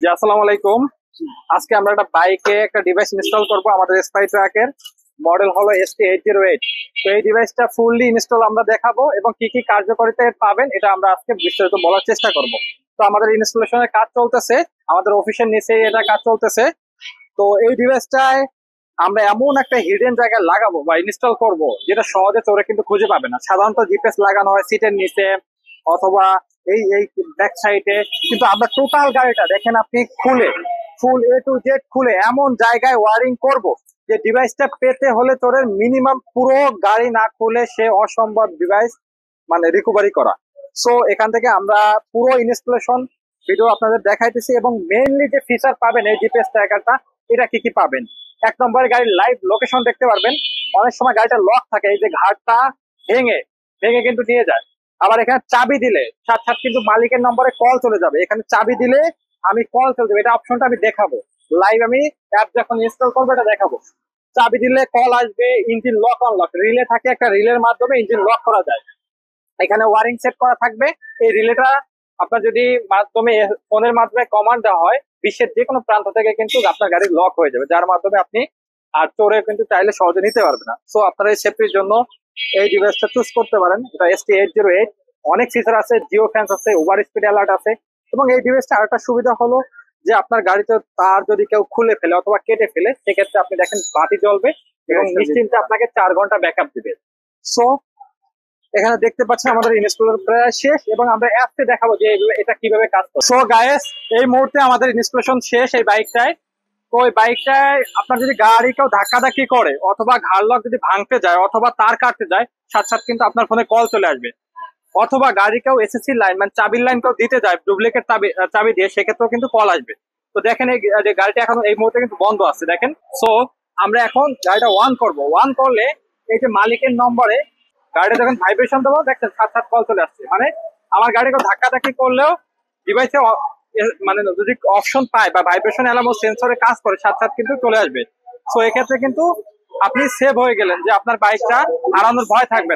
জি, আসসালামু আলাইকুম। আজকে আমরা একটা বাইকে একটা ডিভাইস ইনস্টল করব। আমাদের স্পাই ট্রাকের মডেল হলো ST808। তো এই ডিভাইসটা ফুললি ইনস্টল আমরা দেখাবো এবং কি কি কার্যকারিতা এর পাবেন এটা আমরা আজকে বিস্তারিত বলার চেষ্টা করব। তো আমাদের ইনস্টলেশনের কাজ চলতেছে, আমাদের অফিসের নিচেই এটা কাজ চলতেছে। তো এই ডিভাইসটায় আমরা এমন একটা হিডেন জায়গায় লাগাবো বা ইনস্টল করব যেটা সহজে চোরে কিন্তু খুঁজে পাবে না। সাধারণত জিপিএস লাগানো হয় সিটের নিচে অথবা এই এই ব্যাক সাইডে, কিন্তু আমরা টোটাল গাড়িটা দেখেন আপনি খুলে ফুল A to Z খুলে এমন জায়গায় ওয়ারিং করব যে ডিভাইসটা পেতে হলে চোরের মিনিমাম পুরো গাড়ি না খুলে সে অসম্ভব ডিভাইস মানে রিকভারি করা। সো এখান থেকে আমরা পুরো ইনস্টলেশন ভিডিও আপনাদের দেখাইতেছি এবং মেইনলি যে ফিচার পাবেন এই জিপিএস ট্র্যাকারটা, এটা কি কি পাবেন। এক নম্বরে গাড়ির লাইভ লোকেশন দেখতে পারবেন। অনেক সময় গাড়িটা লক থাকে, এই যে ঘাটটা ভেঙে ভেঙে কিন্তু নিয়ে যায়। আবার এখানে চাবি দিলে সাথে সাথে কিন্তু মালিকের নম্বরে কল চলে যাবে। এখানে চাবি দিলে আমি কল চলে যাবে, এটা অপশনটা আমি দেখাবো লাইভ। আমি অ্যাপ যখন ইনস্টল করবো এটা দেখাবো। চাবি দিলে কল আসবে, ইঞ্জিন লক আনলক রিলে থাকে, একটা রিলের মাধ্যমে ইঞ্জিন লক করা যায়। এখানে ওয়ারিং সেট করা থাকবে। এই রিলেটা আপনার যদি মাধ্যমে ফোনের মাধ্যমে কমান্ড দেওয়া হয় বিশ্বের যে কোনো প্রান্ত থেকে কিন্তু আপনার গাড়ি লক হয়ে যাবে, যার মাধ্যমে আপনি আর চোরে কিন্তু চাইলে সহজে নিতে পারবে না। সো আপনার এই সেফটির জন্য এই ডিভাইসটা চুজ করতে পারেন। এটা ST808। অনেক ফিচার আছে, জিও ফ্যান্স আছে, ওভার স্পিড অ্যালার্ট আছে। এবং এই ডিভাইসটা আরেকটা সুবিধা হলো যে আপনার গাড়িতে তার যদি কেউ খুলে ফেলে অথবা কেটে ফেলে সেক্ষেত্রে আপনি দেখেন বাতি জ্বলবে এবং নিশ্চিন্তে আপনাকে 4 ঘন্টা ব্যাকআপ দিবে। সো এখানে দেখতে পাচ্ছেন আমাদের ইনস্টল প্রায় শেষ এবং আমরা অ্যাপে দেখাবো যে এটা কিভাবে কাজ করে। সো গাইস, এই মুহূর্তে আমাদের ইনস্টলেশন শেষ এই বাইকটায়। তো ওই বাইকটায় আপনার যদি গাড়ি কেউ ধাক্কাধাক্কি করে অথবা ঘাড় লক যদি ভাঙতে যায় অথবা তার কাটতে যায়, সাথে সাথে কিন্তু আপনার ফোনে কল চলে আসবে। অথবা গাড়ি কেউ এসএসসি লাইন মানে চাবির লাইন কেউ দিতে যায় ডুপ্লিকেট চাবি দিয়ে, সেক্ষেত্রেও কিন্তু কল আসবে। তো দেখেন এই যে গাড়িটা এখন এই মুহূর্তে কিন্তু বন্ধ আছে দেখেন। সো আমরা এখন গাড়িটা ওয়ান করব। ওয়ান করলে এই যে মালিকের নম্বরে গাড়িটা যখন ভাইব্রেশন দেবো দেখছেন সাত সাত কল চলে আসছে। মানে আমার গাড়ি কেউ ধাক্কাধাক্কি করলেও ডিভাইসে মানে যদি অপশন পায় বা ভাইব্রেশন অ্যালার্ম সেন্সরে কাজ করে সাথে সাথে কিন্তু চলে আসবে। সো এক্ষেত্রে কিন্তু আপনি সেভ হয়ে গেলেন যে আপনার বাইকটা হারানোর ভয় থাকবে।